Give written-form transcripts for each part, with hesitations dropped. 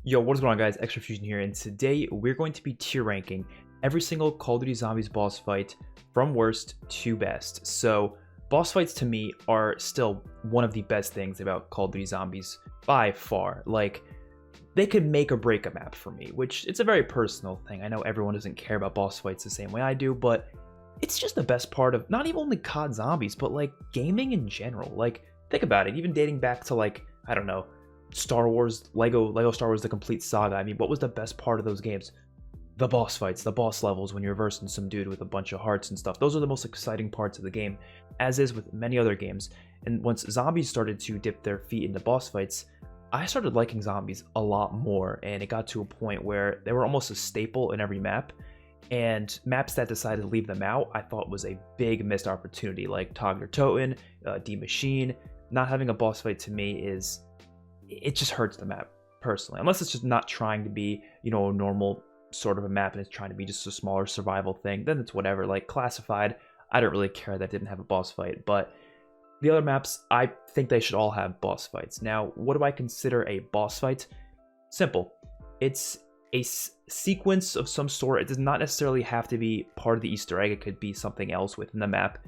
Yo, what is going on, guys? XpertFusion here, and today we're going to be tier ranking every single Call of Duty Zombies boss fight from worst to best. So, boss fights to me are still one of the best things about Call of Duty Zombies by far. Like, they could make or break a map for me, which it's a very personal thing. I know everyone doesn't care about boss fights the same way I do, but it's just the best part of not even only COD Zombies, but like gaming in general. Like, think about it, even dating back to like, I don't know, Star Wars, Lego Star Wars The Complete Saga. I mean, what was the best part of those games? The boss fights, the boss levels when you're versing some dude with a bunch of hearts and stuff. Those are the most exciting parts of the game, as is with many other games. And once zombies started to dip their feet into boss fights, I started liking zombies a lot more, and it got to a point where they were almost a staple in every map. And maps that decided to leave them out, I thought was a big missed opportunity, like Togger Toten, D Machine. Not having a boss fight to me it just hurts the map personally, unless it's just not trying to be, you know, a normal sort of a map and it's trying to be just a smaller survival thing. Then it's whatever. Like Classified, I don't really care that didn't have a boss fight, but the other maps, I think they should all have boss fights. Now, what do I consider a boss fight? Simple. It's a sequence of some sort. It does not necessarily have to be part of the Easter egg. It could be something else within the map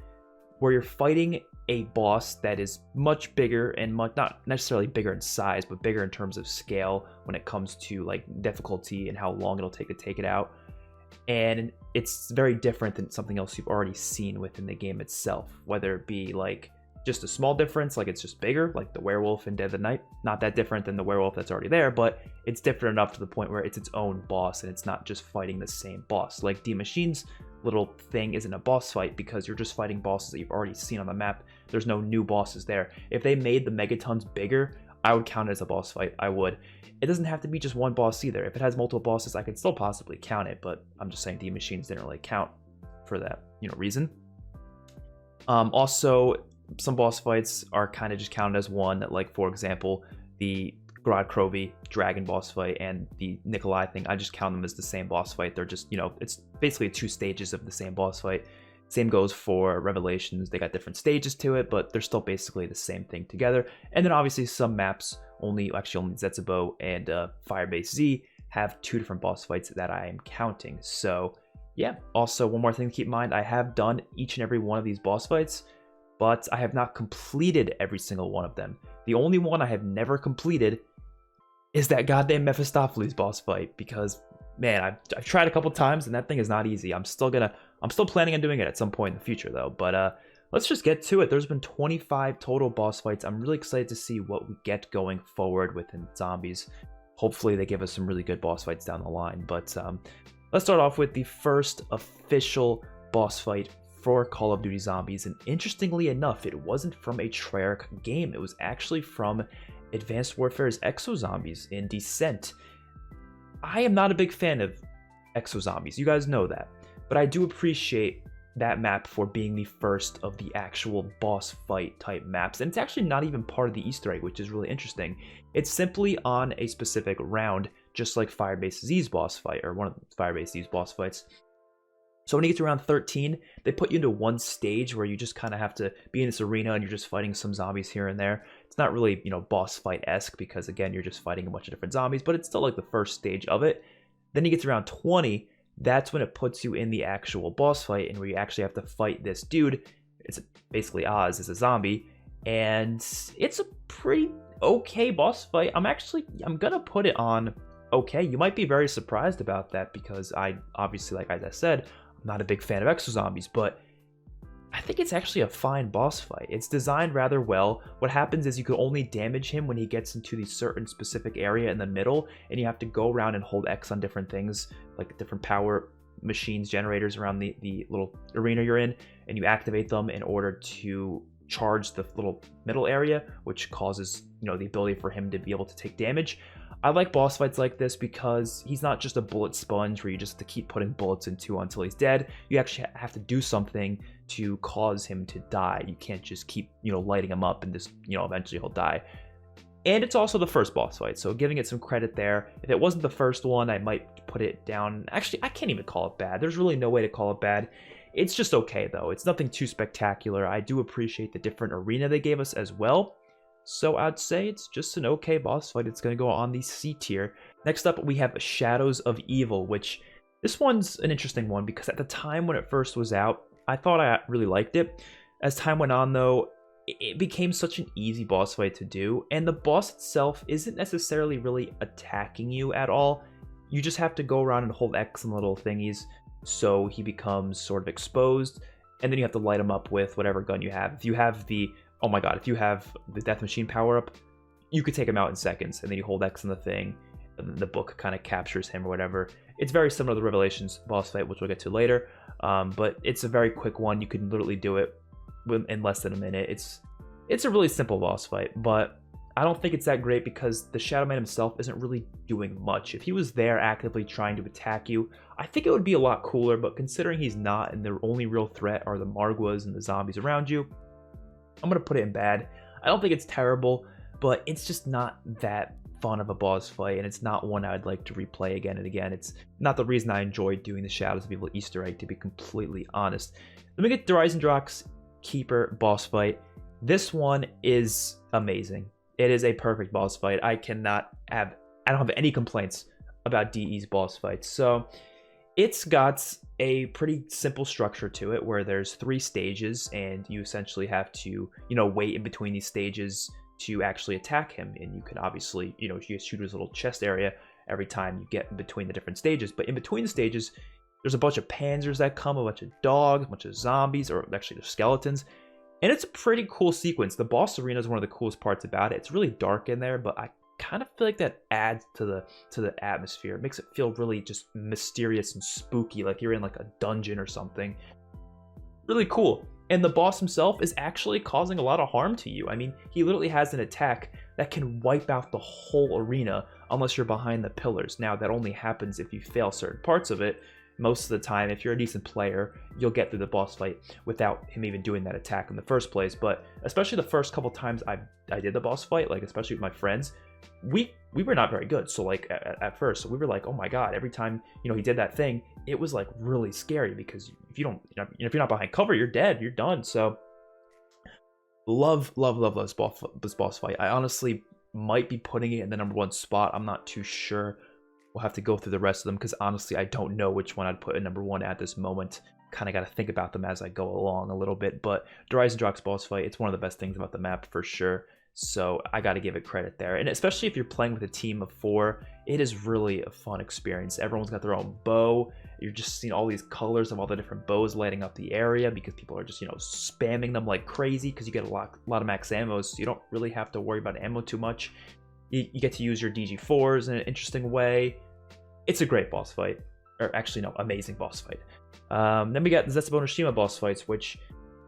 where you're fighting a boss that is much bigger and not necessarily bigger in size, but bigger in terms of scale when it comes to like difficulty and how long it'll take to take it out. And it's very different than something else you've already seen within the game itself, whether it be like just a small difference, like it's just bigger, like the werewolf in Dead of the Night. Not that different than the werewolf that's already there, but it's different enough to the point where it's its own boss and it's not just fighting the same boss. Like D Machine's little thing isn't a boss fight because you're just fighting bosses that you've already seen on the map. There's no new bosses there. If they made the megatons bigger, I would count it as a boss fight. I would. It doesn't have to be just one boss either. If it has multiple bosses, I could still possibly count it, but I'm just saying D Machines didn't really count for that, you know, reason. Also, some boss fights are kind of just counted as one, like for example, the Grod Krovi dragon boss fight and the Nikolai thing. I just count them as the same boss fight. They're just, you know, it's basically 2 stages of the same boss fight. Same goes for Revelations. They got different stages to it, but they're still basically the same thing together. And then obviously some maps, only Zetsubo and Firebase Z have 2 different boss fights that I am counting. So yeah, also one more thing to keep in mind, I have done each and every one of these boss fights, but I have not completed every single one of them. The only one I have never completed is that goddamn Mephistopheles boss fight, because man, I've tried a couple times and that thing is not easy. I'm still planning on doing it at some point in the future though. But let's just get to it. There's been 25 total boss fights. I'm really excited to see what we get going forward within zombies. Hopefully they give us some really good boss fights down the line. But let's start off with the first official boss fight for Call of Duty Zombies, and interestingly enough, it wasn't from a Treyarch game. It was actually from Advanced Warfare's Exo Zombies in Descent. I am not a big fan of Exo Zombies, you guys know that, but I do appreciate that map for being the first of the actual boss fight type maps, and it's actually not even part of the Easter egg, which is really interesting. It's simply on a specific round, just like Firebase Z's boss fight, or one of Firebase Z's boss fights. So when you get to around 13, they put you into one stage where you just kind of have to be in this arena and you're just fighting some zombies here and there. It's not really, you know, boss fight-esque because, again, you're just fighting a bunch of different zombies, but it's still like the first stage of it. Then you get to around 20, that's when it puts you in the actual boss fight and where you actually have to fight this dude. It's basically Oz is a zombie, and it's a pretty okay boss fight. I'm gonna put it on okay. You might be very surprised about that because I obviously, like as I said, not a big fan of Exo Zombies, but I think it's actually a fine boss fight. It's designed rather well. What happens is you can only damage him when he gets into the certain specific area in the middle, and you have to go around and hold X on different things, like different power machines, generators around the little arena you're in, and you activate them in order to charge the little middle area, which causes, you know, the ability for him to be able to take damage. I like boss fights like this because he's not just a bullet sponge where you just have to keep putting bullets into until he's dead. You actually have to do something to cause him to die. You can't just keep, you know, lighting him up and just, you know, eventually he'll die. And it's also the first boss fight, so giving it some credit there. If it wasn't the first one, I might put it down. Actually, I can't even call it bad. There's really no way to call it bad. It's just okay, though. It's nothing too spectacular. I do appreciate the different arena they gave us as well. So I'd say it's just an okay boss fight. It's going to go on the C tier. Next up, we have Shadows of Evil, which this one's an interesting one because at the time when it first was out, I thought I really liked it. As time went on, though, it became such an easy boss fight to do, and the boss itself isn't necessarily really attacking you at all. You just have to go around and hold X on little thingies so he becomes sort of exposed, and then you have to light him up with whatever gun you have. If you have the, oh my god, if you have the Death Machine power-up, you could take him out in seconds, and then you hold X on the thing, and the book kind of captures him or whatever. It's very similar to the Revelations boss fight, which we'll get to later, but it's a very quick one. You can literally do it in less than a minute. It's a really simple boss fight, but I don't think it's that great because the Shadow Man himself isn't really doing much. If he was there actively trying to attack you, I think it would be a lot cooler, but considering he's not and the only real threat are the Margwas and the zombies around you, I'm going to put it in bad. I don't think it's terrible, but it's just not that fun of a boss fight, and it's not one I'd like to replay again and again. It's not the reason I enjoyed doing the Shadows of Evil Easter egg, to be completely honest. Let me get Dreisendrach's Keeper boss fight. This one is amazing. It is a perfect boss fight. I don't have any complaints about DE's boss fights. So it's got a pretty simple structure to it where there's 3 stages and you essentially have to, wait in between these stages to actually attack him. And you can obviously, you shoot his little chest area every time you get in between the different stages. But in between the stages, there's a bunch of panzers that come, a bunch of dogs, a bunch of zombies, or actually they're skeletons. And it's a pretty cool sequence. The boss arena is one of the coolest parts about it. It's really dark in there, but I kind of feel like that adds to the atmosphere. It makes it feel really just mysterious and spooky, like you're in like a dungeon or something. Really cool. And the boss himself is actually causing a lot of harm to you. I mean, he literally has an attack that can wipe out the whole arena unless you're behind the pillars. Now, that only happens if you fail certain parts of it. Most of the time, if you're a decent player, you'll get through the boss fight without him even doing that attack in the first place. But especially the first couple times I did the boss fight, like especially with my friends, we were not very good. So like at first, so we were like, oh my god, every time he did that thing, it was like really scary because if you're not behind cover, you're dead, you're done. So love this boss fight. I honestly might be putting it in the #1 spot. I'm not too sure. We'll have to go through the rest of them because honestly, I don't know which one I'd put in #1 at this moment. Kind of got to think about them as I go along a little bit. But Dreisendrach's boss fight, it's one of the best things about the map for sure. So I got to give it credit there. And especially if you're playing with a team of 4, it is really a fun experience. Everyone's got their own bow. You're just seeing all these colors of all the different bows lighting up the area because people are just, spamming them like crazy because you get a lot of max ammo. So you don't really have to worry about ammo too much. You get to use your DG4s in an interesting way. It's a great boss fight. Or actually, no, amazing boss fight. Then we got the Zetsubou boss fights, which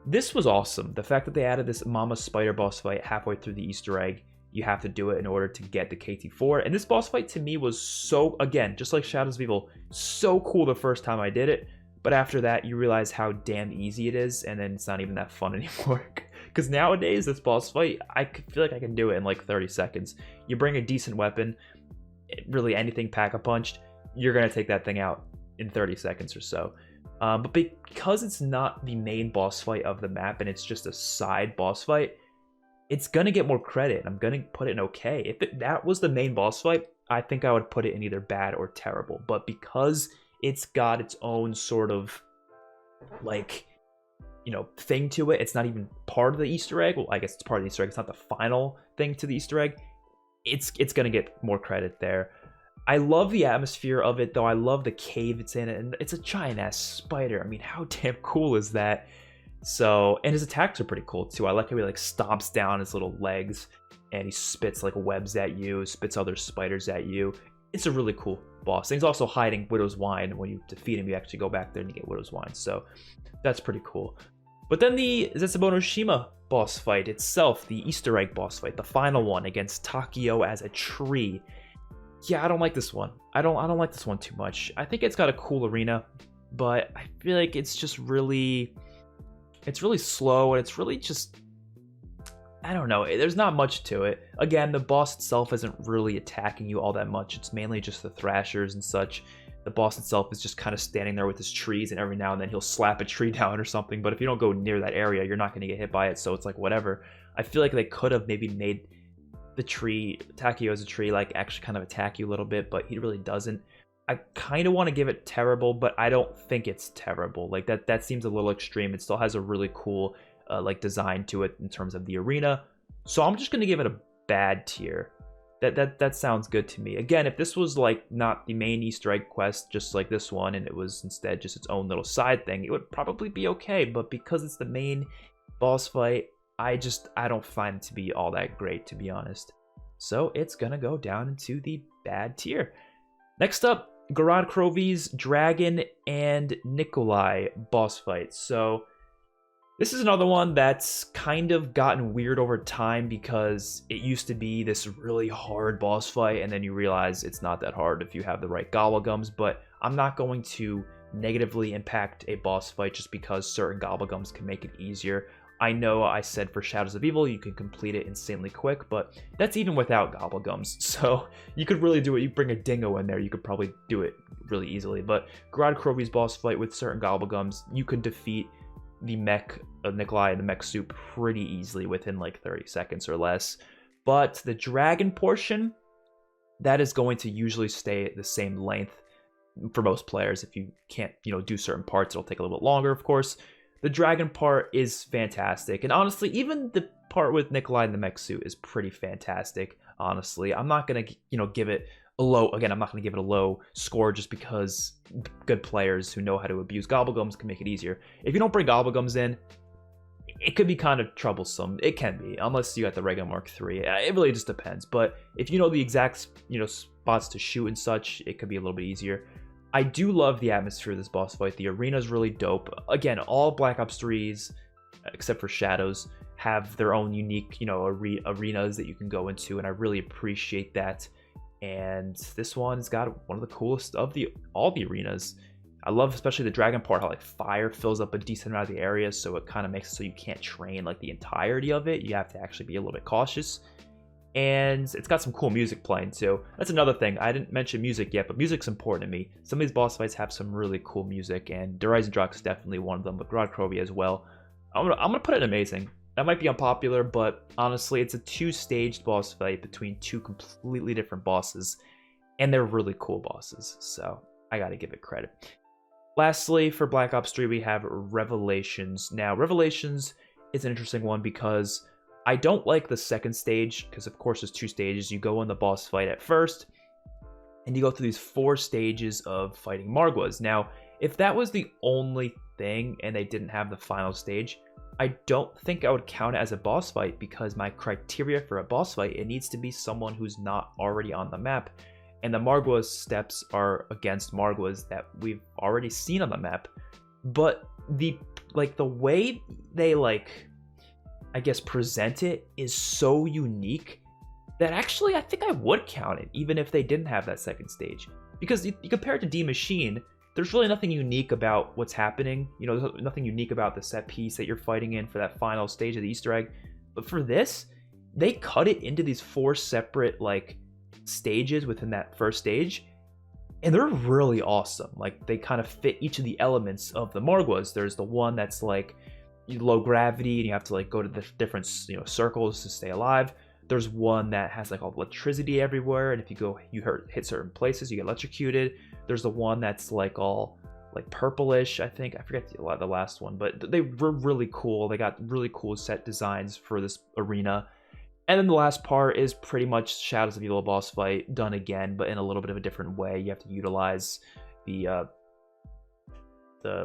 this was awesome. The fact that they added this Mama Spider boss fight halfway through the Easter egg, you have to do it in order to get the KT4. And this boss fight to me was so, again, just like Shadows of Evil, so cool the first time I did it. But after that, you realize how damn easy it is, and then it's not even that fun anymore. Because nowadays, this boss fight, I feel like I can do it in like 30 seconds. You bring a decent weapon, really anything pack-a-punched, you're going to take that thing out in 30 seconds or so. But because it's not the main boss fight of the map and it's just a side boss fight, it's going to get more credit. I'm going to put it in okay. If that was the main boss fight, I think I would put it in either bad or terrible. But because it's got its own sort of, like, thing to it, it's not even part of the Easter egg. Well, I guess it's part of the Easter egg. It's not the final thing to the Easter egg. It's going to get more credit there. I love the atmosphere of it, though. I love the cave it's in, and it's a giant-ass spider. I mean, how damn cool is that? So, and his attacks are pretty cool, too. I like how he, like, stomps down his little legs, and he spits, like, webs at you, spits other spiders at you. It's a really cool boss. And he's also hiding Widow's Wine. When you defeat him, you actually go back there and you get Widow's Wine. So, that's pretty cool. But then the Zetsubou boss fight itself, the Easter egg boss fight, the final one against Takio as a tree. Yeah, I don't like this one. I don't like this one too much. I think it's got a cool arena, but I feel like it's just really, it's really slow, and it's really just, I don't know. There's not much to it. Again, the boss itself isn't really attacking you all that much. It's mainly just the thrashers and such. The boss itself is just kind of standing there with his trees, and every now and then he'll slap a tree down or something. But if you don't go near that area, you're not going to get hit by it. So it's like whatever. I feel like they could have maybe made the tree, attack you as a tree, like actually kind of attack you a little bit, but he really doesn't. I kind of want to give it terrible, but I don't think it's terrible. Like that seems a little extreme. It still has a really cool like design to it in terms of the arena. So I'm just gonna give it a bad tier. That sounds good to me. Again, if this was like not the main Easter egg quest, just like this one, and it was instead just its own little side thing, it would probably be okay. But because it's the main boss fight, I don't find it to be all that great, to be honest. So it's gonna go down into the bad tier. Next up, Gorod Krovi's Dragon and Nikolai boss fight. So this is another one that's kind of gotten weird over time because it used to be this really hard boss fight, and then you realize it's not that hard if you have the right gobblegums. But I'm not going to negatively impact a boss fight just because certain gobblegums can make it easier. I know I said for Shadows of Evil you can complete it insanely quick, but that's even without gobblegums. So you could really do it. You bring a dingo in there, you could probably do it really easily. But Gorod Krovi's boss fight with certain gobblegums, you could defeat the mech of Nikolai and the mech suit pretty easily within like 30 seconds or less. But the dragon portion, that is going to usually stay the same length for most players. If you can't, do certain parts, it'll take a little bit longer, of course. The dragon part is fantastic, and honestly, even the part with Nikolai and the mech suit is pretty fantastic. Honestly, I'm not gonna, give it a low. Again, I'm not gonna give it a low score just because good players who know how to abuse gobblegums can make it easier. If you don't bring gobblegums in, it could be kind of troublesome. It can be, unless you got the regular Mark III. It really just depends. But if you know the exact, spots to shoot and such, it could be a little bit easier. I do love the atmosphere of this boss fight. The arena is really dope. Again, all Black Ops 3s, except for Shadows, have their own unique, arenas that you can go into, and I really appreciate that. And this one's got one of the coolest of all the arenas. I love especially the dragon part, how like fire fills up a decent amount of the area, so it kind of makes it so you can't train like the entirety of it. You have to actually be a little bit cautious. And it's got some cool music playing too. That's another thing. I didn't mention music yet, but music's important to me. Some of these boss fights have some really cool music, and Der Eisendrache is definitely one of them, but Gorod Krovi as well. I'm gonna put it amazing. That might be unpopular, but honestly, it's a two-staged boss fight between two completely different bosses, and they're really cool bosses, so I gotta give it credit. Lastly, for Black Ops 3, we have Revelations. Now, Revelations is an interesting one because I don't like the second stage, because of course there's two stages. You go in the boss fight at first, and you go through these 4 stages of fighting Margwas. Now, if that was the only thing and they didn't have the final stage, I don't think I would count it as a boss fight, because my criteria for a boss fight, it needs to be someone who's not already on the map. And the Margwas steps are against Margwas that we've already seen on the map. But the way they I guess present it is so unique that actually I think I would count it, even if they didn't have that second stage. Because you compare it to D Machine, there's really nothing unique about what's happening. There's nothing unique about the set piece that you're fighting in for that final stage of the Easter egg. But for this, they cut it into these 4 separate stages within that first stage, and they're really awesome. They kind of fit each of the elements of the Margwas. There's the one that's low gravity, and you have to go to the different circles to stay alive. There's one that has all electricity everywhere, and if you hit certain places, you get electrocuted. There's the one that's all purplish, I think. I forget the last one, but they were really cool. They got really cool set designs for this arena. And then the last part is pretty much Shadows of Evil boss fight done again, but in a little bit of a different way. You have to utilize the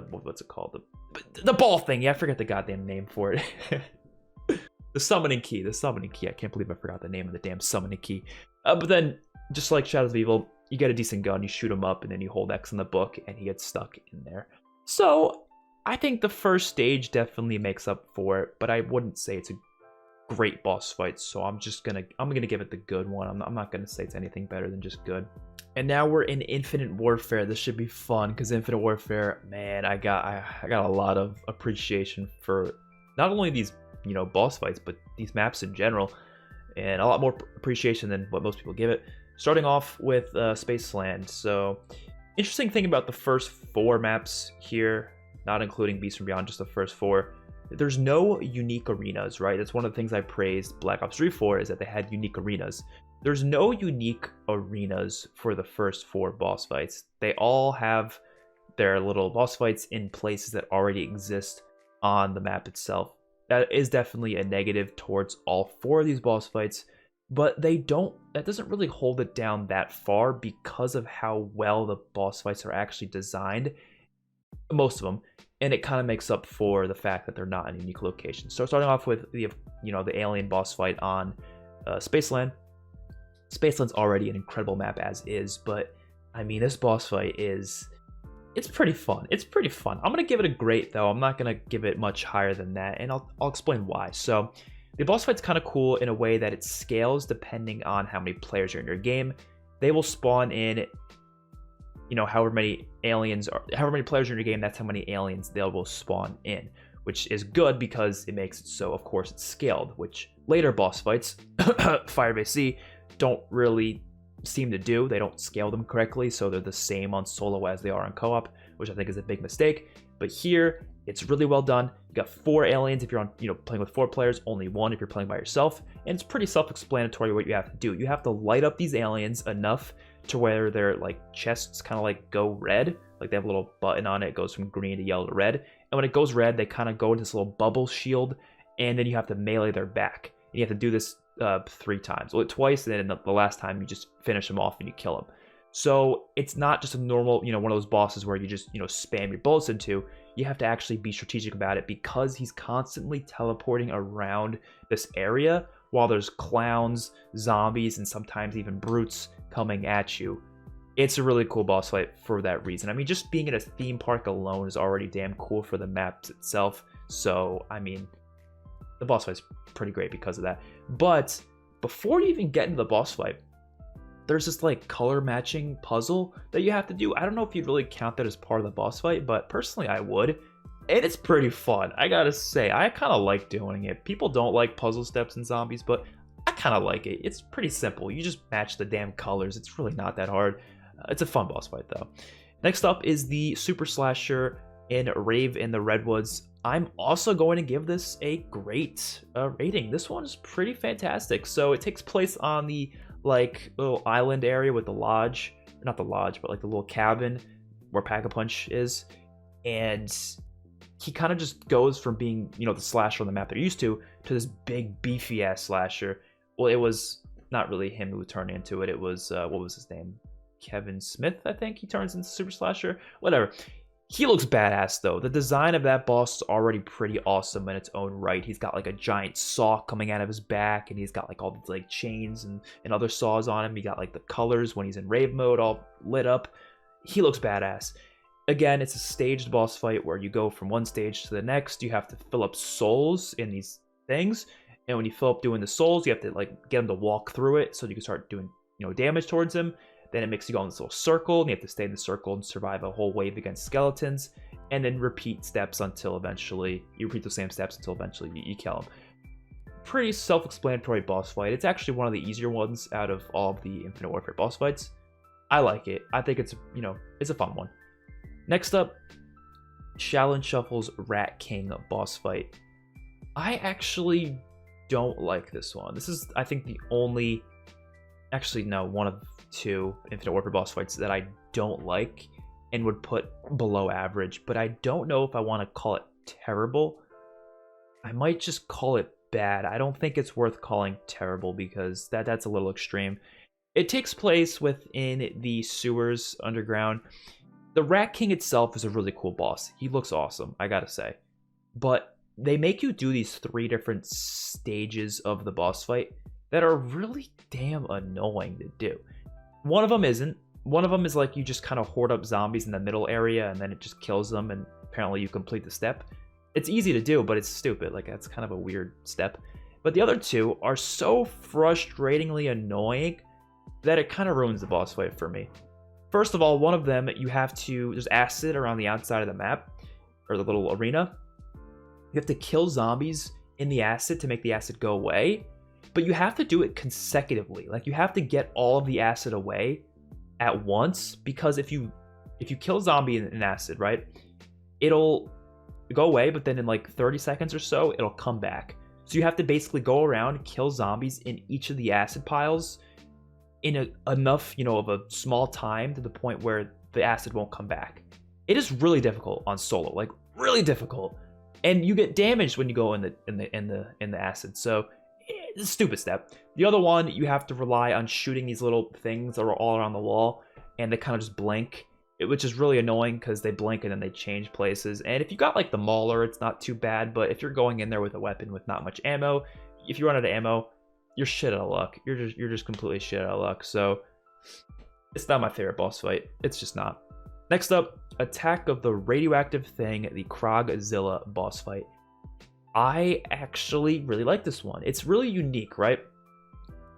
what's it called? The ball thing. Yeah, I forget the goddamn name for it. The summoning key. I can't believe I forgot the name of the damn summoning key. But then, just like Shadows of Evil, you get a decent gun, you shoot him up, and then you hold X in the book, and he gets stuck in there. So I think the first stage definitely makes up for it, but I wouldn't say it's a great boss fight. So I'm gonna give it the good one. I'm not gonna say it's anything better than just good. And now we're in Infinite Warfare. This should be fun because Infinite Warfare, man, I got a lot of appreciation for not only these boss fights, but these maps in general, and a lot more appreciation than what most people give it. Starting off with Spaceland. So interesting thing about the first 4 maps here, not including Beast from Beyond, just the first 4. there's no unique arenas, right? That's one of the things I praised Black Ops 3 for, is that they had unique arenas. There's no unique arenas for the first 4 boss fights. They all have their little boss fights in places that already exist on the map itself. That is definitely a negative towards all 4 of these boss fights, but that doesn't really hold it down that far because of how well the boss fights are actually designed, most of them, and it kind of makes up for the fact that they're not in unique locations. So starting off with the alien boss fight on Spaceland. Spaceland's already an incredible map as is, but I mean, this boss fight it's pretty fun. It's pretty fun. I'm gonna give it a great though. I'm not gonna give it much higher than that, and I'll explain why. So the boss fight's kind of cool in a way that it scales depending on how many players are in your game. They will spawn in, however many players are in your game, that's how many aliens they will spawn in, which is good because it makes it so, of course, it's scaled, which later boss fights, Firebase C, don't really seem to do. They don't scale them correctly, so they're the same on solo as they are on co-op, which I think is a big mistake. But here, it's really well done. You got 4 aliens if you're on, playing with 4 players, only 1 if you're playing by yourself, and it's pretty self-explanatory what you have to do. You have to light up these aliens enough to where their chests kind of go red, they have a little button on it. It goes from green to yellow to red, and when it goes red, they kind of go into this little bubble shield, and then you have to melee their back. And you have to do this 3 times, well, twice, and then the last time you just finish them off and you kill them. So it's not just a normal, one of those bosses where you just, spam your bullets into. You have to actually be strategic about it because he's constantly teleporting around this area while there's clowns, zombies, and sometimes even brutes coming at you. It's a really cool boss fight for that reason. I mean, just being in a theme park alone is already damn cool for the maps itself. So, I mean, the boss fight's pretty great because of that. But before you even get into the boss fight, there's this color matching puzzle that you have to do. I don't know if you'd really count that as part of the boss fight, but personally I would. And it's pretty fun. I gotta say, I kind of like doing it. People don't like puzzle steps in zombies, but I kind of like it. It's pretty simple. You just match the damn colors. It's really not that hard. It's a fun boss fight though. Next up is the Super Slasher in Rave in the Redwoods. I'm also going to give this a great rating. This one is pretty fantastic. So it takes place on the little island area with the lodge, not the lodge, but the little cabin where Pack-a-Punch is, and he kind of just goes from being the slasher on the map they're used to this big beefy ass slasher. Well, it was not really him who turned into it. It was what was his name? Kevin Smith, I think. He turns into Super Slasher. Whatever. He looks badass though. The design of that boss is already pretty awesome in its own right. He's got a giant saw coming out of his back, and he's got all these chains and other saws on him. He got the colors when he's in rave mode all lit up. He looks badass. Again, it's a staged boss fight where you go from one stage to the next. You have to fill up souls in these things, and when you fill up doing the souls, you have to get him to walk through it so you can start doing damage towards him. Then it makes you go in this little circle, and you have to stay in the circle and survive a whole wave against skeletons, and then repeat steps until eventually you repeat the same steps until eventually you kill him. Pretty self-explanatory boss fight. It's actually one of the easier ones out of all of the Infinite Warfare boss fights. I like it. I think it's it's a fun one. Next up, Shaolin Shuffle's Rat King boss fight. I actually don't like this one. This is, I think, the only, actually no, one of 2 Infinite Warfare boss fights that I don't like and would put below average, but I don't know if I want to call it terrible. I might just call it bad. I don't think it's worth calling terrible because that's a little extreme. It takes place within the sewers underground. The Rat King itself is a really cool boss. He looks awesome, I gotta say. But they make you do these 3 different stages of the boss fight that are really damn annoying to do. One of them isn't. One of them is you just kind of hoard up zombies in the middle area and then it just kills them and apparently you complete the step. It's easy to do, but it's stupid. That's kind of a weird step. But the other 2 are so frustratingly annoying that it kind of ruins the boss fight for me. First of all, one of them, there's acid around the outside of the map, or the little arena. You have to kill zombies in the acid to make the acid go away, but you have to do it consecutively. You have to get all of the acid away at once, because if you kill a zombie in acid, right, it'll go away, but then in like 30 seconds or so, it'll come back. So you have to basically go around, kill zombies in each of the acid piles in enough, you know, of a small time to the point where the acid won't come back. It is really difficult on solo, like really difficult, and you get damaged when you go in the acid. So it's a stupid step. The other one, you have to rely on shooting these little things that are all around the wall, and they kind of just blink, which is really annoying because they blink and then they change places. And if you got like the Mauler, it's not too bad, but if you're going in there with a weapon with not much ammo, if you run out of ammo, you're shit out of luck. You're just completely shit out of luck. So it's not my favorite boss fight. It's just not. Next up, Attack of the Radioactive Thing, the Krogzilla boss fight. I actually really like this one. It's really unique, right?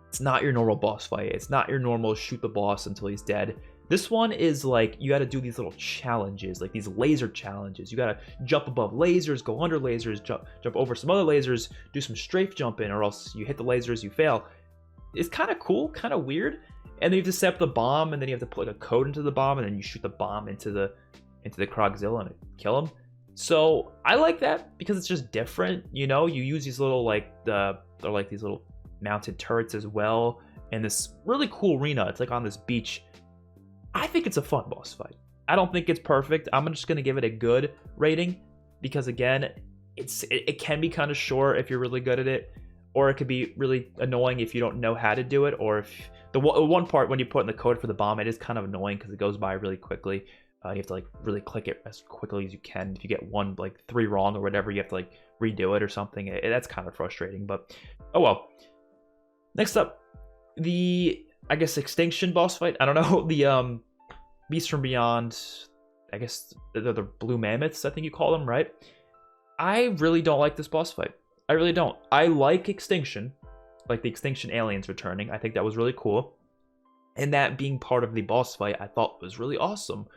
It's not your normal boss fight. It's not your normal shoot the boss until he's dead. This one is like, you got to do these little challenges, like these laser challenges. You got to jump above lasers, go under lasers, jump over some other lasers, do some strafe jumping, or else you hit the lasers, you fail. It's kind of cool, kind of weird. And then you have to set up the bomb, and then you have to put like a code into the bomb, and then you shoot the bomb into the Krogzilla and kill him. So I like that because it's just different. You know, you use these little they're like these little mounted turrets as well, and this really cool arena. It's like on this beach. I think it's a fun boss fight. I don't think it's perfect. I'm just gonna give it a good rating because again, it can be kind of short if you're really good at it, or it could be really annoying if you don't know how to do it, or if the one part when you put in the code for the bomb, it is kind of annoying because it goes by really quickly. You have to like really click it as quickly as you can. If you get one like 3 wrong or whatever, you have to like redo it or something. That's kind of frustrating, but oh well. Next up, the I guess Extinction boss fight. I don't know, the Beast from Beyond. I guess they're the blue mammoths, I think you call them, right? I really don't like this boss fight. I really don't. I like Extinction, like the Extinction aliens returning. I think that was really cool, and that being part of the boss fight, I thought was really awesome.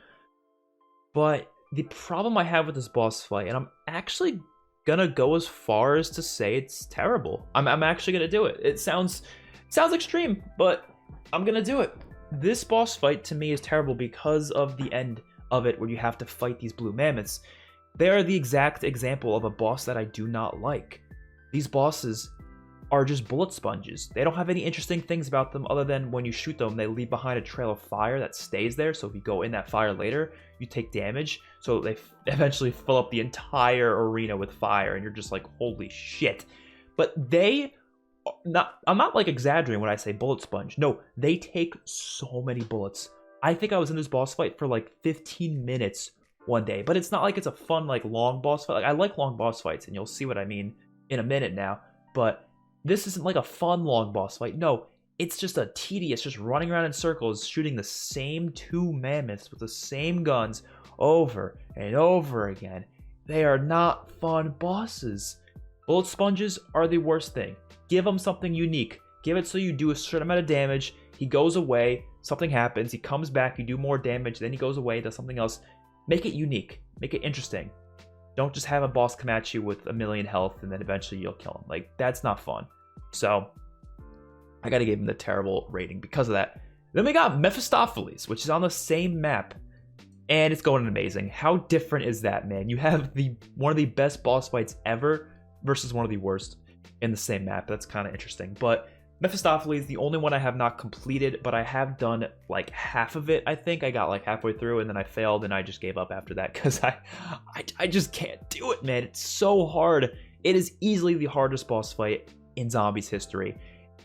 But the problem I have with this boss fight, and I'm actually gonna go as far as to say it's terrible. I'm actually gonna do it. It sounds extreme, but I'm gonna do it. This boss fight to me is terrible because of the end of it where you have to fight these blue mammoths. They are the exact example of a boss that I do not like. These bosses are just bullet sponges. They don't have any interesting things about them other than when you shoot them, they leave behind a trail of fire that stays there. So if you go in that fire later, you take damage. So they eventually fill up the entire arena with fire, and you're just like, holy shit. But I'm not like exaggerating when I say bullet sponge. No, they take so many bullets. I think I was in this boss fight for like 15 minutes one day, but it's not like it's a fun, like long boss fight. Like I like long boss fights, and you'll see what I mean in a minute now, but this isn't like a fun long boss fight. No, it's just a tedious, just running around in circles, shooting the same 2 mammoths with the same guns over and over again. They are not fun bosses. Bullet sponges are the worst thing. Give them something unique. Give it so you do a certain amount of damage, he goes away, something happens, he comes back, you do more damage, then he goes away, does something else. Make it unique. Make it interesting. Don't just have a boss come at you with 1,000,000 health and then eventually you'll kill him. Like, that's not fun. So, I gotta give him the terrible rating because of that. Then we got Mephistopheles, which is on the same map, and it's going amazing. How different is that, man? You have one of the best boss fights ever versus one of the worst in the same map. That's kind of interesting. But Mephistopheles, the only one I have not completed, but I have done like half of it. I think I got like halfway through and then I failed and I just gave up after that because I just can't do it, man. It's so hard. It is easily the hardest boss fight in Zombies history,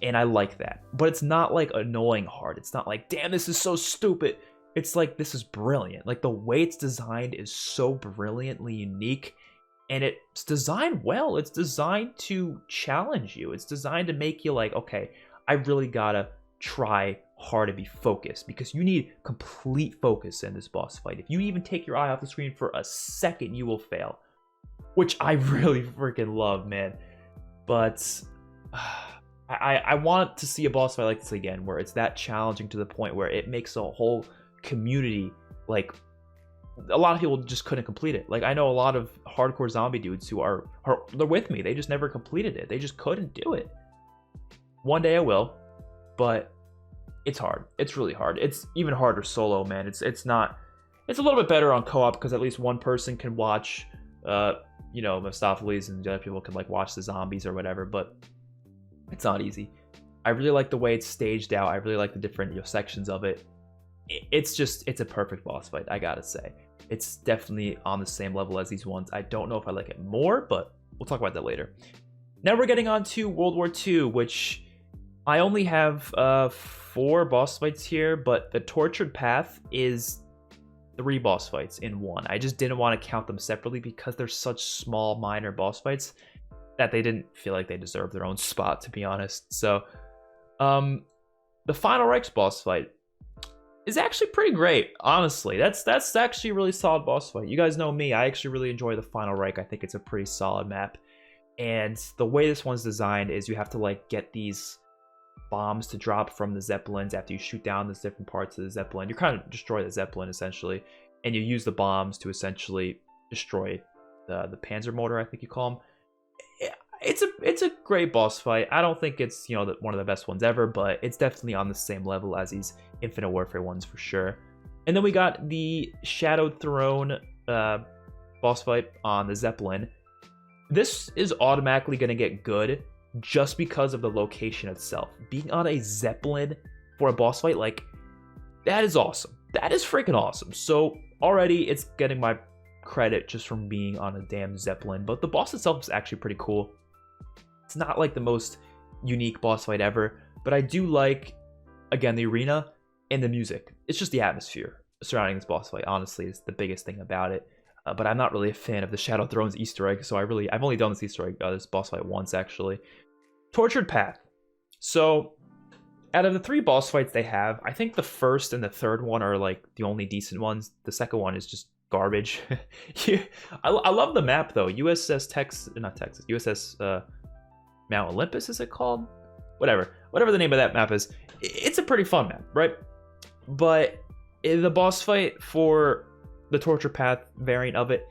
and I like that. But it's not like annoying hard. It's not like, damn, this is so stupid. It's like, this is brilliant. Like the way it's designed is so brilliantly unique. And it's designed well. It's designed to challenge you. It's designed to make you like, okay, I really gotta try hard to be focused, because you need complete focus in this boss fight. If you even take your eye off the screen for a second, you will fail, which I really freaking love, man. But I want to see a boss fight like this again, where it's that challenging to the point where it makes a whole community, like, a lot of people just couldn't complete it. Like, I know a lot of hardcore zombie dudes who they're with me. They just never completed it. They just couldn't do it. One day I will, but it's hard. It's really hard. It's even harder solo, man. It's a little bit better on co-op because at least one person can watch you know, Mephistophelies and the other people can like watch the zombies or whatever, but it's not easy. I really like the way it's staged out. I really like the different, you know, sections of it. It's a perfect boss fight, I gotta say. It's definitely on the same level as these ones. I don't know if I like it more, but we'll talk about that later. Now we're getting on to World War II, which I only have 4 boss fights here, but the Tortured Path is 3 boss fights in one. I just didn't want to count them separately because they're such small, minor boss fights that they didn't feel like they deserved their own spot, to be honest. So, the Final Reich's boss fight is actually pretty great, honestly. That's actually a really solid boss fight. You guys know me, I actually really enjoy the Final Reich. I think it's a pretty solid map. And the way this one's designed is you have to like get these bombs to drop from the Zeppelins after you shoot down the different parts of the Zeppelin. You kind of destroy the Zeppelin essentially, and you use the bombs to essentially destroy the Panzer Motor, I think you call them. It's a great boss fight. I don't think it's, you know, one of the best ones ever, but it's definitely on the same level as these Infinite Warfare ones for sure. And then we got the Shadowed Throne boss fight on the Zeppelin. This is automatically going to get good just because of the location itself. Being on a Zeppelin for a boss fight, like, that is awesome. That is freaking awesome. So already it's getting my credit just from being on a damn Zeppelin, but the boss itself is actually pretty cool. It's not like the most unique boss fight ever, but I do like, again, the arena and the music. It's just the atmosphere surrounding this boss fight, honestly, is the biggest thing about it. But I'm not really a fan of the Shadow Thrones Easter egg, so I've only done this Easter egg, this boss fight once, actually. Tortured Path. So, out of the 3 boss fights they have, I think the first and the third one are like the only decent ones. The second one is just garbage. I love the map though. USS Mount Olympus, is it called? Whatever the name of that map is. It's a pretty fun map, right? But the boss fight for the Torture Path variant of it,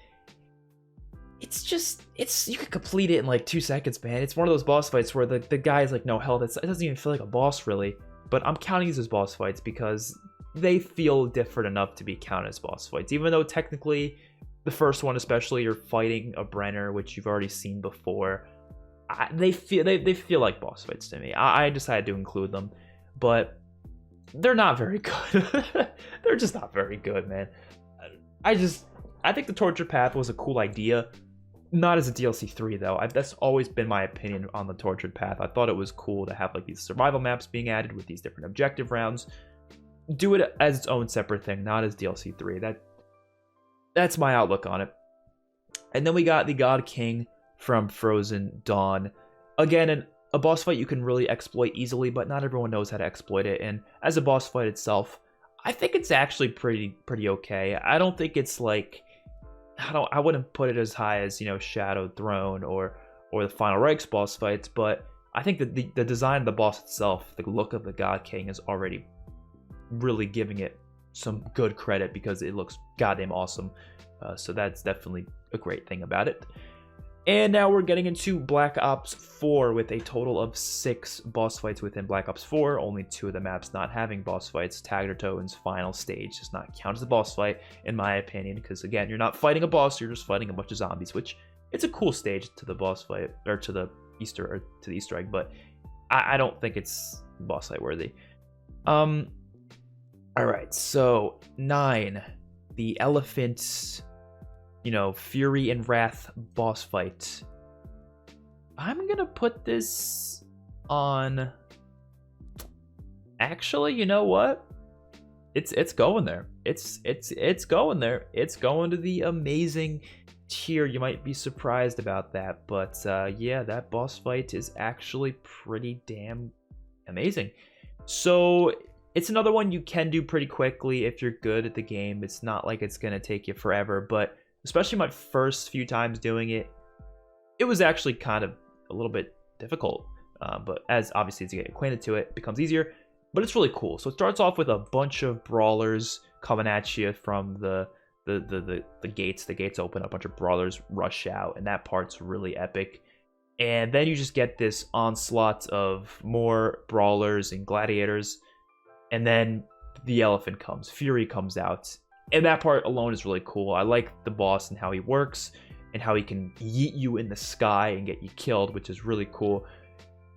you could complete it in like 2 seconds, man. It's one of those boss fights where the guy is like, no, hell, it doesn't even feel like a boss really. But I'm counting these as boss fights because they feel different enough to be counted as boss fights. Even though technically, the first one especially, you're fighting a Brenner, which you've already seen before. They feel like boss fights to me. I decided to include them, but they're not very good. They're just not very good, man. I think the Torture Path was a cool idea. Not as a DLC 3 though. That's always been my opinion on the Tortured Path. I thought it was cool to have like these survival maps being added with these different objective rounds. Do it as its own separate thing, not as DLC 3. That's my outlook on it. And then we got the God King from Frozen Dawn. Again, a boss fight you can really exploit easily, but not everyone knows how to exploit it. And as a boss fight itself, I think it's actually pretty okay. I don't think it's like, I wouldn't put it as high as, you know, Shadowed Throne or the Final Reich's boss fights, but I think that the design of the boss itself, the look of the God King, is already really giving it some good credit because it looks goddamn awesome. So that's definitely a great thing about it. And now we're getting into Black Ops 4 with a total of 6 boss fights within Black Ops 4. Only 2 of the maps not having boss fights. Tagliatone's final stage does not count as a boss fight, in my opinion, because again, you're not fighting a boss, you're just fighting a bunch of zombies, which it's a cool stage to the boss fight, or to the Easter egg, but I don't think it's boss fight worthy. Alright, so 9, the Elephant, you know, Fury and Wrath boss fight. I'm gonna put this on, actually, you know what? It's going there. It's going there. It's going to the amazing tier. You might be surprised about that, but yeah, that boss fight is actually pretty damn amazing. So it's another one you can do pretty quickly if you're good at the game. It's not like it's gonna take you forever, but especially my first few times doing it, it was actually kind of a little bit difficult. But as you get acquainted to it, it becomes easier. But it's really cool. So it starts off with a bunch of brawlers coming at you from the gates. The gates open, a bunch of brawlers rush out, and that part's really epic. And then you just get this onslaught of more brawlers and gladiators. And then the elephant comes, Fury comes out. And that part alone is really cool. I like the boss and how he works. and how he can yeet you in the sky and get you killed, which is really cool.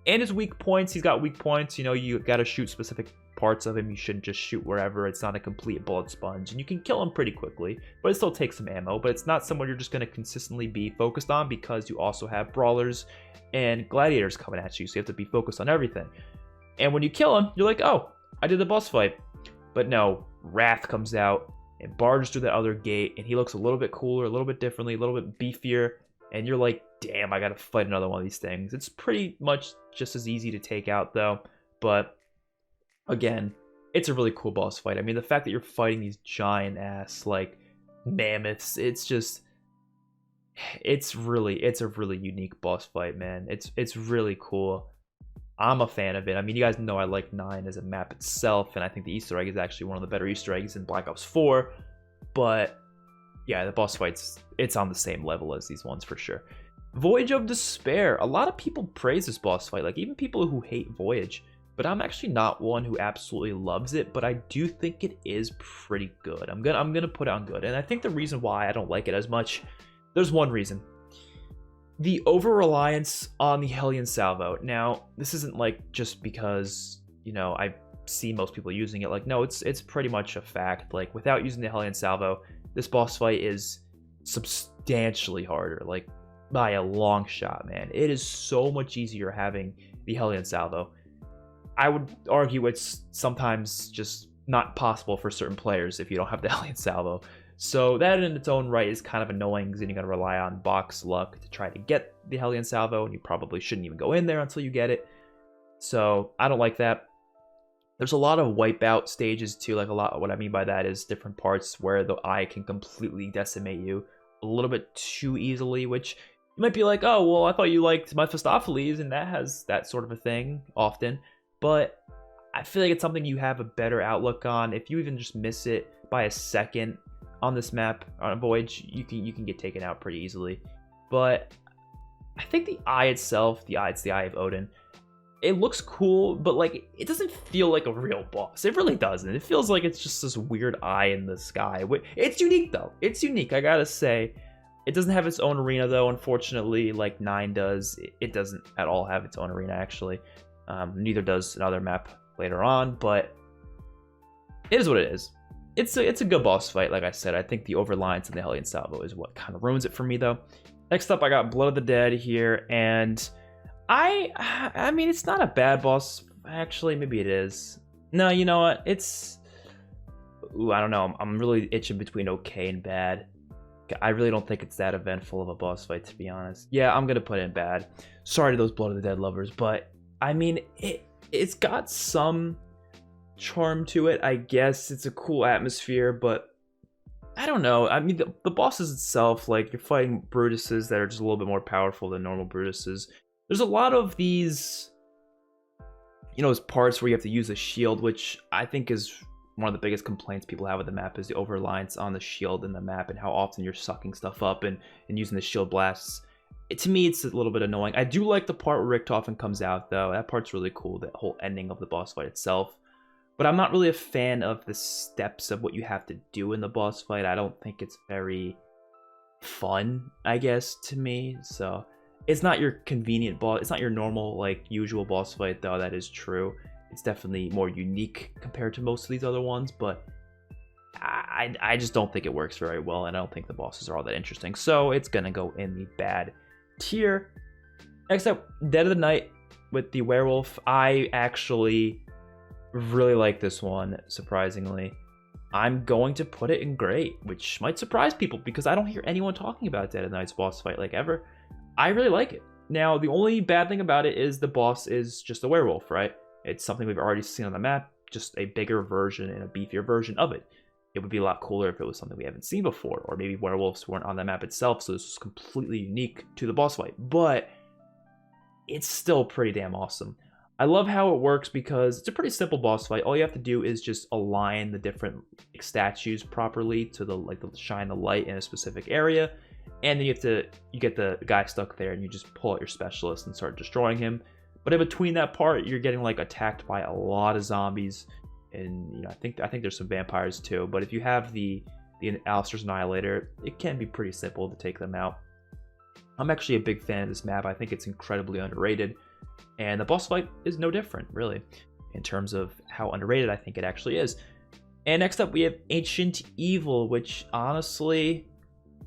And his weak points, he's got weak points. You know, you got to shoot specific parts of him. You shouldn't just shoot wherever. It's not a complete bullet sponge, and you can kill him pretty quickly, but it still takes some ammo. But it's not someone you're just going to consistently be focused on, because you also have brawlers and gladiators coming at you, so you have to be focused on everything. And when you kill him, you're like, oh, I did the boss fight. But no, Wrath comes out and barges through that other gate, and he looks a little bit cooler, a little bit differently, a little bit beefier, and you're like, damn, I gotta fight another one of these things. It's pretty much just as easy to take out, though. But again, it's a really cool boss fight. I mean, the fact that you're fighting these giant ass like mammoths, it's a really unique boss fight, man. It's really cool. I'm a fan of it. I mean, you guys know I like 9 as a map itself, and I think the Easter egg is actually one of the better Easter eggs in Black Ops 4. But yeah, the boss fights, it's on the same level as these ones for sure. Voyage of Despair. A lot of people praise this boss fight, like even people who hate Voyage, but I'm actually not one who absolutely loves it, but I do think it is pretty good. I'm gonna put it on good, and I think the reason why I don't like it as much, there's one reason. The over-reliance on the Hellion Salvo. Now, this isn't like just because, you know, I see most people using it. Like, no, it's pretty much a fact. Like, without using the Hellion Salvo, this boss fight is substantially harder, like by a long shot, man. It is so much easier having the Hellion Salvo. I would argue it's sometimes just not possible for certain players if you don't have the Hellion Salvo. So that in its own right is kind of annoying, because then you gotta rely on box luck to try to get the Hellion Salvo, and you probably shouldn't even go in there until you get it. So I don't like that. There's a lot of wipeout stages too. Like, what I mean by that is different parts where the eye can completely decimate you a little bit too easily, which you might be like, oh, well, I thought you liked Mephistopheles, and that has that sort of a thing often. But I feel like it's something you have a better outlook on. If you even just miss it by a second on this map, on a Voyage, you can get taken out pretty easily. But I think the eye itself, it's the Eye of Odin, it looks cool, but like it doesn't feel like a real boss. It really doesn't. It feels like it's just this weird eye in the sky. It's unique though. It's unique, I gotta say. It doesn't have its own arena though, unfortunately, like 9 does. It doesn't at all have its own arena, actually. Neither does another map later on, but it is what it is. It's a good boss fight, like I said. I think the over-reliance on the Hellion Salvo is what kind of ruins it for me, though. Next up, I got Blood of the Dead here, and I mean, it's not a bad boss. Actually, maybe it is. No, you know what? It's... Ooh, I don't know. I'm really itching between okay and bad. I really don't think it's that eventful of a boss fight, to be honest. Yeah, I'm gonna put it in bad. Sorry to those Blood of the Dead lovers, but I mean, it's got some charm to it, I guess. It's a cool atmosphere, but I don't know. I mean, the bosses itself, like, you're fighting Brutuses that are just a little bit more powerful than normal Brutuses. There's a lot of these, you know, those parts where you have to use a shield, which I think is one of the biggest complaints people have with the map, is the over-reliance on the shield in the map and how often you're sucking stuff up and using the shield blasts. To me, it's a little bit annoying. I do like the part where Richtofen comes out, though. That part's really cool, the whole ending of the boss fight itself. But I'm not really a fan of the steps of what you have to do in the boss fight. I don't think it's very fun, I guess, to me. So it's not your convenient boss. It's not your normal, like, usual boss fight, though. That is true. It's definitely more unique compared to most of these other ones, but I just don't think it works very well, and I don't think the bosses are all that interesting. So it's gonna go in the bad tier. Next up, Dead of the Night with the werewolf. I actually really like this one, surprisingly. I'm going to put it in great, which might surprise people because I don't hear anyone talking about Dead of the Night's boss fight like ever. I really like it. Now, the only bad thing about it is the boss is just a werewolf, right? It's something we've already seen on the map, just a bigger version and a beefier version of it. It would be a lot cooler if it was something we haven't seen before, or maybe werewolves weren't on the map itself, so this was completely unique to the boss fight. But it's still pretty damn awesome. I love how it works because it's a pretty simple boss fight. All you have to do is just align the different statues properly to shine the light in a specific area, and then you get the guy stuck there, and you just pull out your specialist and start destroying him. But in between that part, you're getting like attacked by a lot of zombies, and you know, I think there's some vampires too. But if you have the Alistair's Annihilator, it can be pretty simple to take them out. I'm actually a big fan of this map. I think it's incredibly underrated, and the boss fight is no different, really, in terms of how underrated I think it actually is. And next up, we have Ancient Evil, which honestly,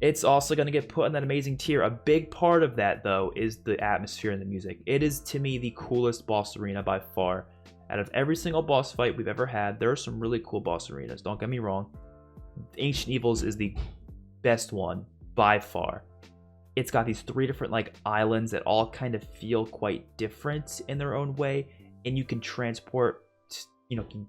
it's also going to get put in that amazing tier. A big part of that, though, is the atmosphere and the music. It is, to me, the coolest boss arena by far. Out of every single boss fight we've ever had, there are some really cool boss arenas, don't get me wrong. Ancient Evils is the best one by far. It's got these 3 different like islands that all kind of feel quite different in their own way, and you can transport, can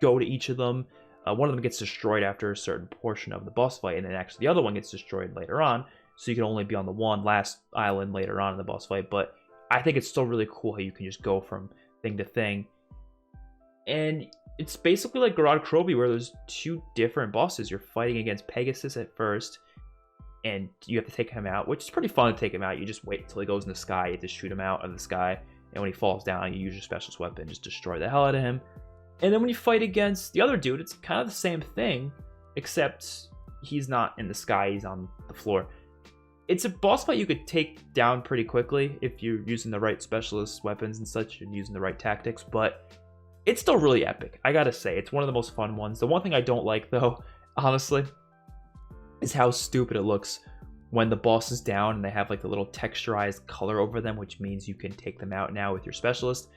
go to each of them. One of them gets destroyed after a certain portion of the boss fight, and then actually the other one gets destroyed later on, so you can only be on the one last island later on in the boss fight. But I think it's still really cool how you can just go from thing to thing, and it's basically like WWII, where there's 2 different bosses. You're fighting against Pegasus at first, and you have to take him out, which is pretty fun to take him out. You just wait until he goes in the sky, you have to shoot him out of the sky, and when he falls down, you use your specialist weapon, just destroy the hell out of him. And then when you fight against the other dude, it's kind of the same thing, except he's not in the sky, he's on the floor. It's a boss fight you could take down pretty quickly if you're using the right specialist weapons and such, and using the right tactics, but it's still really epic. I gotta say, it's one of the most fun ones. The one thing I don't like, though, honestly, is how stupid it looks when the boss is down and they have like the little texturized color over them, which means you can take them out now with your specialist.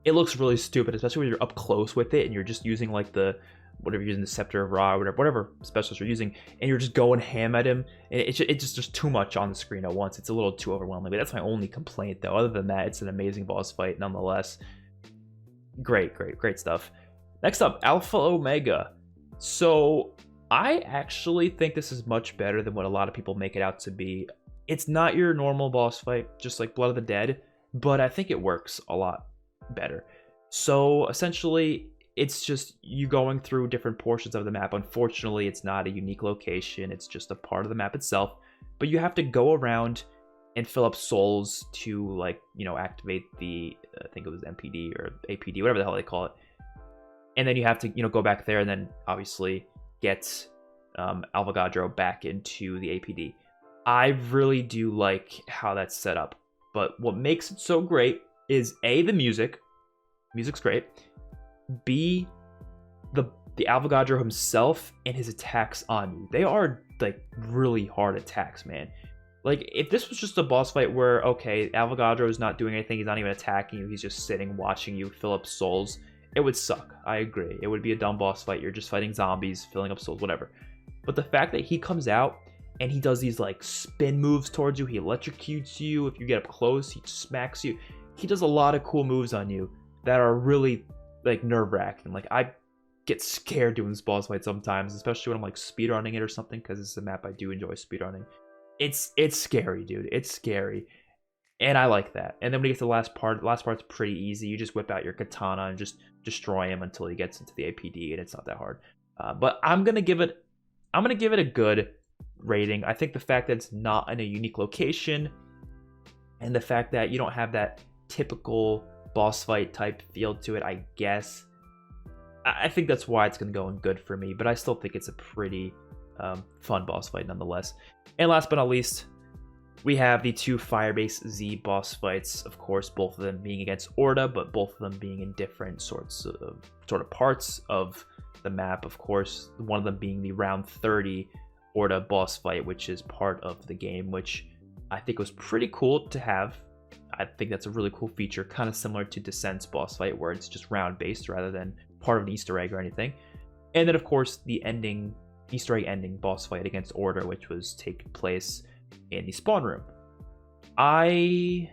It looks really stupid, especially when you're up close with it and you're just using like whatever you're using, the Scepter of Ra, whatever specialist you're using, and you're just going ham at him. And it's just too much on the screen at once. It's a little too overwhelming, but that's my only complaint, though. Other than that, it's an amazing boss fight nonetheless. Great stuff. Next up, Alpha Omega. So I actually think this is much better than what a lot of people make it out to be. It's not your normal boss fight, just like Blood of the Dead, but I think it works a lot better. So essentially, it's just you going through different portions of the map. Unfortunately, it's not a unique location, it's just a part of the map itself, but you have to go around and fill up souls to, like, activate the, I think it was MPD or APD, whatever the hell they call it. And then you have to, go back there and then obviously get Avogadro back into the APD. I really do like how that's set up, but what makes it so great is A, the music. Music's great. B, the Avogadro himself and his attacks on you. They are like really hard attacks, man. Like, if this was just a boss fight where, okay, Avogadro is not doing anything, he's not even attacking you, he's just sitting watching you fill up souls, it would suck. I agree. It would be a dumb boss fight. You're just fighting zombies, filling up souls, whatever. But the fact that he comes out and he does these like spin moves towards you, he electrocutes you, if you get up close, he smacks you. He does a lot of cool moves on you that are really like nerve-wracking. Like, I get scared doing this boss fight sometimes, especially when I'm like speedrunning it or something, because it's a map I do enjoy speedrunning. It's scary, dude. It's scary. And I like that. And then when you get to the last part's pretty easy. You just whip out your katana and just destroy him until he gets into the APD, and it's not that hard. But I'm gonna give it a good rating. I think the fact that it's not in a unique location, and the fact that you don't have that typical boss fight type feel to it, I guess, I think that's why it's gonna go in good for me. But I still think it's a pretty fun boss fight nonetheless. And last but not least, we have the 2 Firebase Z boss fights, of course, both of them being against Orda, but both of them being in different sort of parts of the map. Of course, one of them being the round 30 Orda boss fight, which is part of the game, which I think was pretty cool to have. I think that's a really cool feature, kind of similar to Descent's boss fight, where it's just round based rather than part of an Easter egg or anything. And then, of course, the Easter egg ending boss fight against Order, which was taking place in the spawn room. I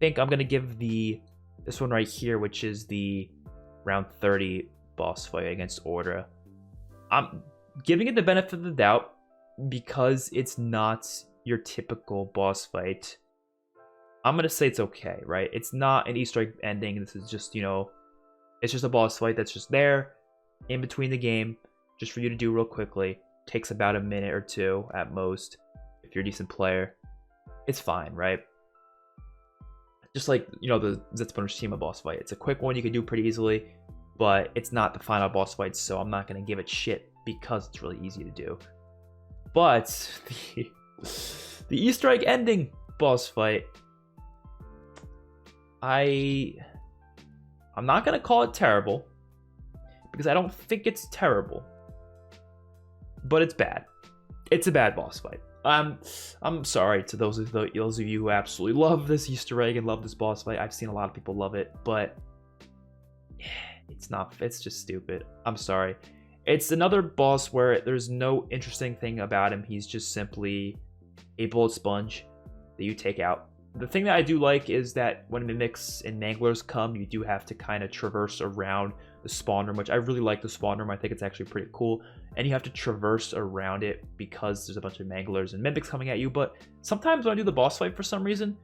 think I'm gonna give this one right here, which is the round 30 boss fight against Order, I'm giving it the benefit of the doubt because it's not your typical boss fight. I'm gonna say it's okay, right? It's not an Easter egg ending. This is just, it's just a boss fight that's just there in between the game, just for you to do real quickly. Takes about a minute or 2 at most. If you're a decent player, it's fine, right? Just like, the Zetsubo boss fight. It's a quick one you can do pretty easily, but it's not the final boss fight, so I'm not going to give it shit because it's really easy to do. But The Easter egg ending boss fight. I'm not gonna call it terrible because I don't think it's terrible, but it's bad. It's a bad boss fight. I'm sorry to those of you who absolutely love this Easter egg and love this boss fight. I've seen a lot of people love it, but it's not. It's just stupid. I'm sorry. It's another boss where there's no interesting thing about him. He's just simply a bullet sponge that you take out. The thing that I do like is that when mimics and manglers come, you do have to kind of traverse around the spawn room, which I really like the spawn room. I think it's actually pretty cool. And you have to traverse around it because there's a bunch of manglers and mimics coming at you. But sometimes when I do the boss fight, for some reason,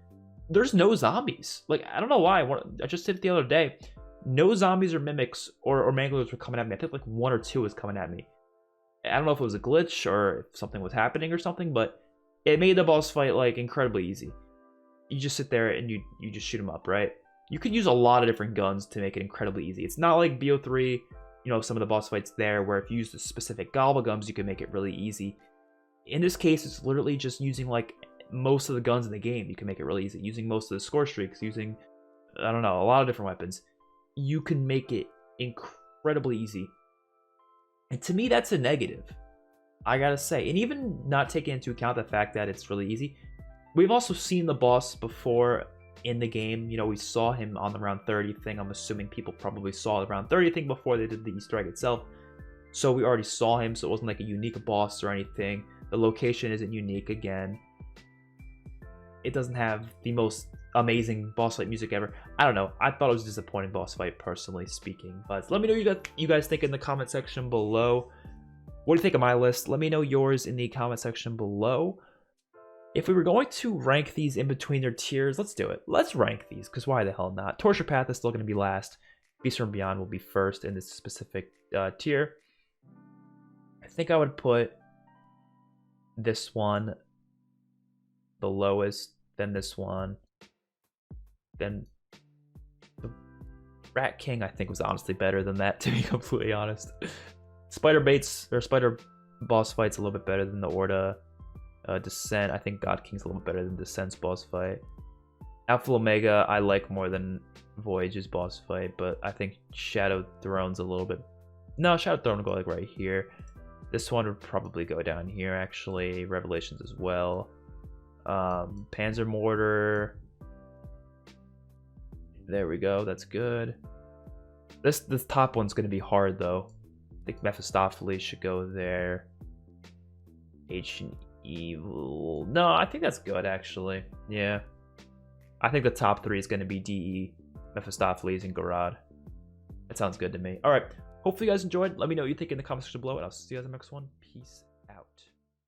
there's no zombies. Like, I don't know why. I just did it the other day. No zombies or mimics or manglers were coming at me. I think like 1 or 2 was coming at me. I don't know if it was a glitch or if something was happening or something, but it made the boss fight like incredibly easy. You just sit there and you just shoot them up, right? You can use a lot of different guns to make it incredibly easy. It's not like BO3, you know, some of the boss fights there where if you use the specific gobble gums, you can make it really easy. In this case, it's literally just using like most of the guns in the game. You can make it really easy. Using most of the score streaks, using, I don't know, a lot of different weapons. You can make it incredibly easy. And to me, that's a negative, I gotta say. And even not taking into account the fact that it's really easy, we've also seen the boss before in the game. You know, we saw him on the round 30 thing. I'm assuming people probably saw the round 30 thing before they did the Easter egg itself. So we already saw him, so it wasn't like a unique boss or anything. The location isn't unique again. It doesn't have the most amazing boss fight music ever. I don't know. I thought it was a disappointing boss fight, personally speaking. But let me know what you guys think in the comment section below. What do you think of my list? Let me know yours in the comment section below. If we were going to rank these in between their tiers, let's do it. Let's rank these, because why the hell not? Torture Path is still going to be last. Beast from Beyond will be first in this specific tier. I think I would put this one the lowest, then this one, then the Rat King I think was honestly better than that, to be completely honest. Spider boss fight's a little bit better than the Orda. Descent, I think God King's a little bit better than Descent's boss fight. Alpha Omega I like more than Voyage's boss fight, but I think Shadow Throne's a little bit... No, Shadow Throne will go like right here. This one would probably go down here, actually. Revelations as well. Panzer Mortar. There we go, that's good. This top one's going to be hard, though. I think Mephistopheles should go there. Ancient Evil. No, I think that's good, actually. Yeah. I think the top 3 is going to be DE, Mephistopheles, and Garad. That sounds good to me. Alright, hopefully you guys enjoyed. Let me know what you think in the comment section below, and I'll see you guys in the next one. Peace.